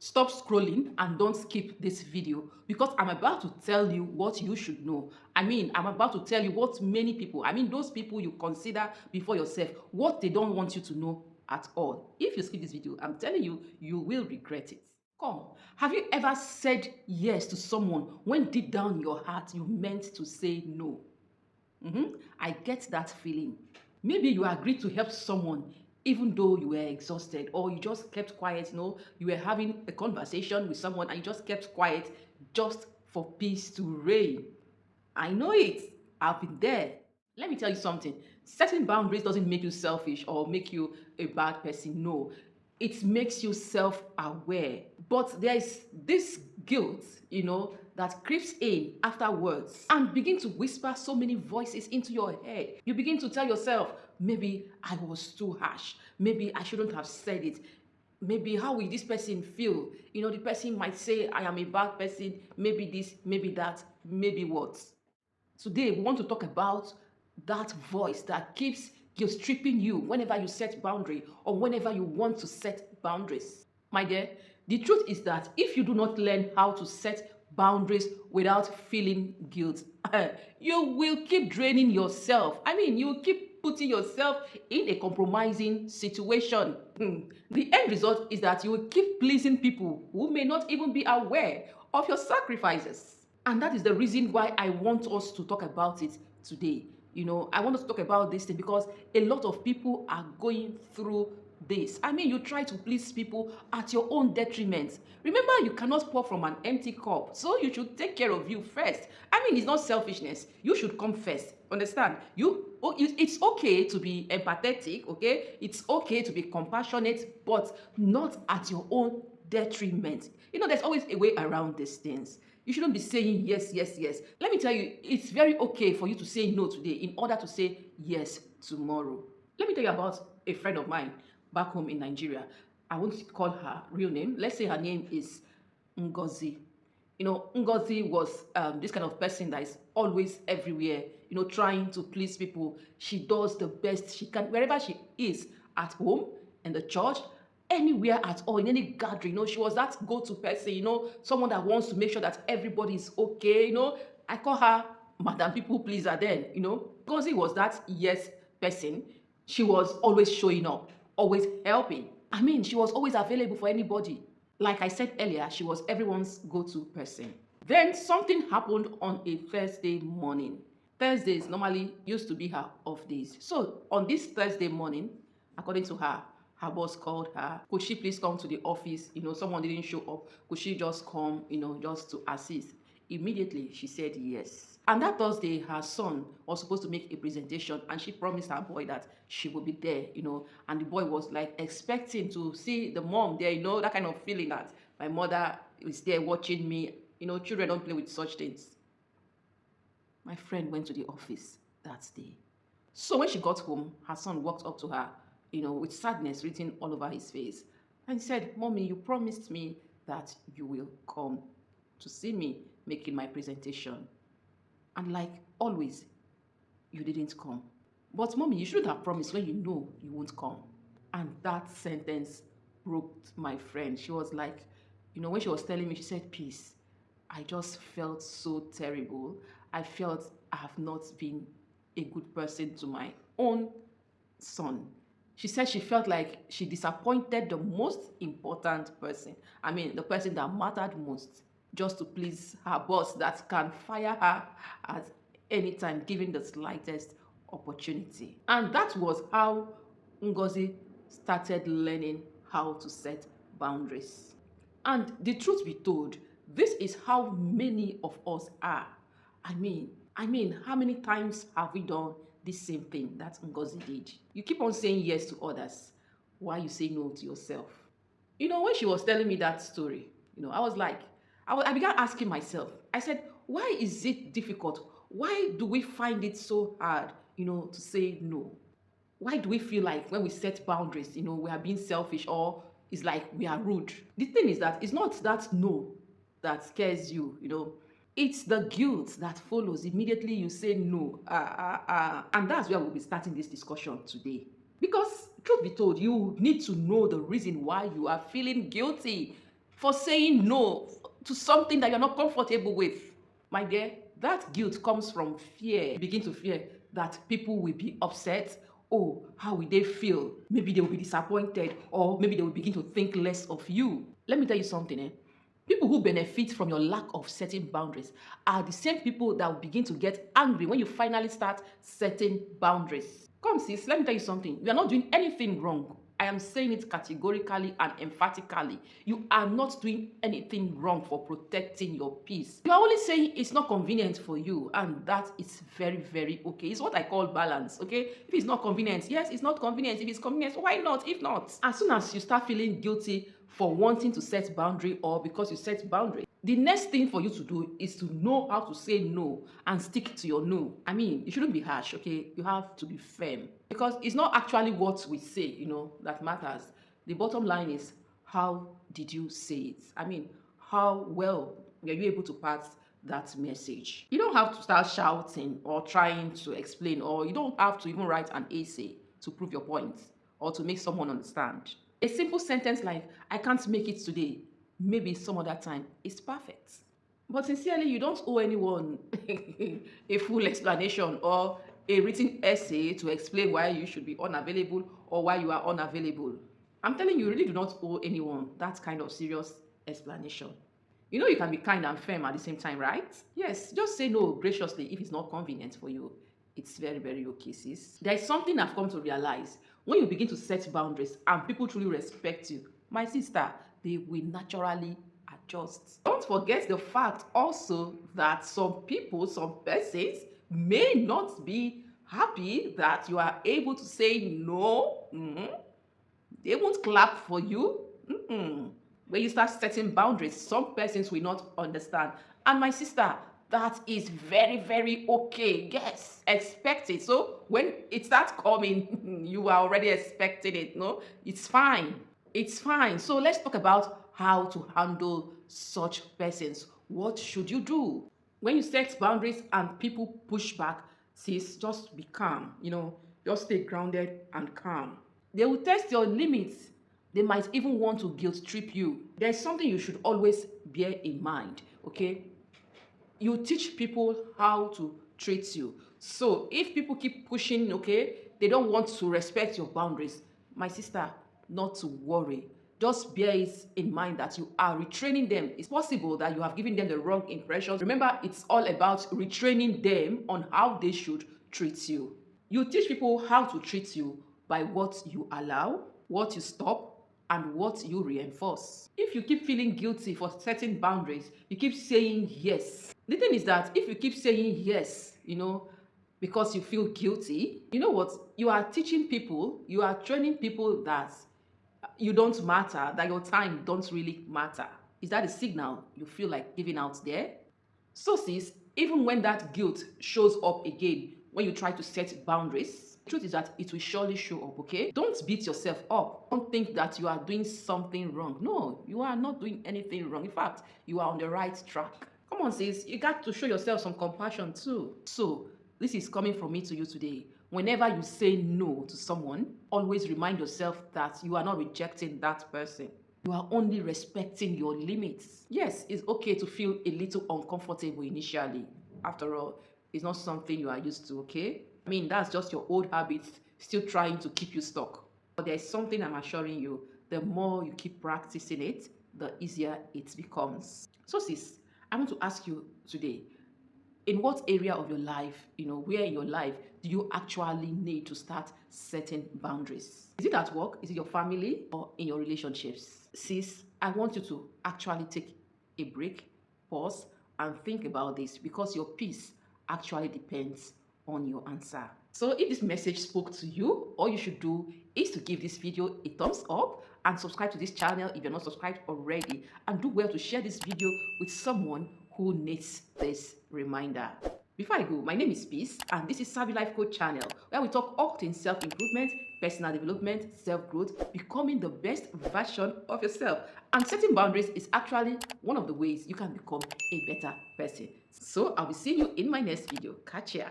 Stop scrolling and don't skip this video because I'm about to tell you what you should know. I'm about to tell you what many people, those people you consider before yourself, what they don't want you to know at all. If you skip this video, I'm telling you, you will regret it. Come, have you ever said yes to someone when deep down in your heart you meant to say no? I get that feeling. Maybe you agreed to help someone even though you were exhausted, or you just kept quiet. You were having a conversation with someone and you just kept quiet just for peace to reign. I know it. I've been there. Let me tell you something. Setting boundaries doesn't make you selfish or make you a bad person. No, it makes you self aware. But there is this guilt, that creeps in afterwards and begin to whisper so many voices into your head. You begin to tell yourself, maybe I was too harsh. Maybe I shouldn't have said it. Maybe how will this person feel? The person might say I am a bad person. Maybe this, maybe that, maybe what. Today, we want to talk about that voice that keeps guilt tripping you whenever you set boundary or whenever you want to set boundaries. My dear, the truth is that if you do not learn how to set boundaries without feeling guilt, you will keep draining yourself. You will keep putting yourself in a compromising situation. The end result is that you will keep pleasing people who may not even be aware of your sacrifices. And that is the reason why I want us to talk about it today. I want us to talk about this thing because a lot of people are going through this. You try to please people at your own detriment. Remember, you cannot pour from an empty cup, so you should take care of you first. It's not selfishness. You should come first. Understand? It's okay to be empathetic, okay? It's okay to be compassionate, but not at your own detriment. There's always a way around these things. You shouldn't be saying yes, yes, yes. Let me tell you, it's very okay for you to say no today in order to say yes tomorrow. Let me tell you about a friend of mine back home in Nigeria. I won't call her real name. Let's say her name is Ngozi. Ngozi was this kind of person that is always everywhere, trying to please people. She does the best she can wherever she is, at home, in the church, anywhere at all, in any gathering. She was that go-to person, someone that wants to make sure that everybody is okay. I call her Madam People Pleaser then. Ngozi was that yes person. She was always showing up, always helping. She was always available for anybody. Like I said earlier, she was everyone's go-to person. Then something happened on a Thursday morning. Thursdays normally used to be her off days. So on this Thursday morning, according to her, her boss called her. Could she please come to the office? Someone didn't show up. Could she just come, just to assist? Immediately, she said yes. And that Thursday, her son was supposed to make a presentation and she promised her boy that she would be there, and the boy was like expecting to see the mom there, that kind of feeling that my mother is there watching me. Children don't play with such things. My friend went to the office that day. So when she got home, her son walked up to her, with sadness written all over his face. And he said, "Mommy, you promised me that you will come to see me making my presentation. And like always, you didn't come. But Mommy, you shouldn't have promised when you know you won't come." And that sentence broke my friend. She was like, when she was telling me, she said, "Peace. I just felt so terrible. I felt I have not been a good person to my own son." She said she felt like she disappointed the most important person. The person that mattered most, just to please her boss that can fire her at any time given the slightest opportunity. And that was how Ngozi started learning how to set boundaries. And the truth be told, this is how many of us are. How many times have we done the same thing that Ngozi did? You keep on saying yes to others while you say no to yourself. When she was telling me that story, I was like, I began asking myself, I said, why is it difficult? Why do we find it so hard, to say no? Why do we feel like when we set boundaries, we are being selfish, or it's like we are rude? The thing is that it's not that no that scares you, It's the guilt that follows immediately you say no. And that's where we'll be starting this discussion today. Because, truth be told, you need to know the reason why you are feeling guilty. for saying no to something that you're not comfortable with. My dear, that guilt comes from fear. You begin to fear that people will be upset. Oh, how will they feel? Maybe they will be disappointed, or maybe they will begin to think less of you. Let me tell you something, eh? People who benefit from your lack of setting boundaries are the same people that will begin to get angry when you finally start setting boundaries. Come, sis, let me tell you something. You are not doing anything wrong. I am saying it categorically and emphatically. You are not doing anything wrong for protecting your peace. You are only saying it's not convenient for you, and that is very, very okay. It's what I call balance, okay? If it's not convenient, yes, it's not convenient. If it's convenient, why not? If not, as soon as you start feeling guilty for wanting to set boundary or because you set boundary, the next thing for you to do is to know how to say no and stick to your no. I mean, you shouldn't be harsh, okay? You have to be firm, because it's not actually what we say, that matters. The bottom line is, how did you say it? I mean, how well were you able to pass that message? You don't have to start shouting or trying to explain, or you don't have to even write an essay to prove your point or to make someone understand. A simple sentence like, I can't make it today, maybe some other time, is perfect. But sincerely, you don't owe anyone a full explanation or a written essay to explain why you should be unavailable or why you are unavailable. I'm telling you, you really do not owe anyone that kind of serious explanation. You can be kind and firm at the same time, right? Yes, just say no graciously if it's not convenient for you. It's very, very okay, sis. There is something I've come to realize. When you begin to set boundaries and people truly respect you, my sister, they will naturally adjust. Don't forget the fact also that some people, some persons may not be happy that you are able to say no. They won't clap for you. When you start setting boundaries, some persons will not understand. And my sister, that is very, very okay. Yes, expect it. So when it starts coming, you are already expecting it. No, it's fine. It's fine. So let's talk about how to handle such persons. What should you do? When you set boundaries and people push back, sis, just be calm. Just stay grounded and calm. They will test your limits. They might even want to guilt trip you. There's something you should always bear in mind, okay? You teach people how to treat you. So if people keep pushing, okay, they don't want to respect your boundaries, my sister, not to worry. Just bear it in mind that you are retraining them. It's possible that you have given them the wrong impressions. Remember, it's all about retraining them on how they should treat you. You teach people how to treat you by what you allow, what you stop, and what you reinforce. If you keep feeling guilty for setting boundaries, you keep saying yes. The thing is that if you keep saying yes, because you feel guilty, you know what? You are teaching people, you are training people that you don't matter, that your time don't really matter. Is that a signal you feel like giving out there? So sis, even when that guilt shows up again, when you try to set boundaries, the truth is that it will surely show up, okay? Don't beat yourself up. Don't think that you are doing something wrong. No, you are not doing anything wrong. In fact, you are on the right track. Come on, sis, you got to show yourself some compassion too. So, this is coming from me to you today. Whenever you say no to someone, always remind yourself that you are not rejecting that person. You are only respecting your limits. Yes, it's okay to feel a little uncomfortable initially. After all, it's not something you are used to, okay? I mean, that's just your old habits still trying to keep you stuck. But there's something I'm assuring you, the more you keep practicing it, the easier it becomes. So sis, I want to ask you today, in what area of your life, where in your life do you actually need to start setting boundaries? Is it at work? Is it your family? Or in your relationships? Sis, I want you to actually take a break, pause, and think about this, because your peace actually depends on your answer. So if this message spoke to you, all you should do is to give this video a thumbs up and subscribe to this channel if you're not subscribed already, and do well to share this video with someone who needs this reminder. Before I go, my name is Peace, and this is Savvy Life Coach channel, where we talk all things self-improvement, personal development, self-growth, becoming the best version of yourself. And setting boundaries is actually one of the ways you can become a better person. So I'll be seeing you in my next video. Catch ya.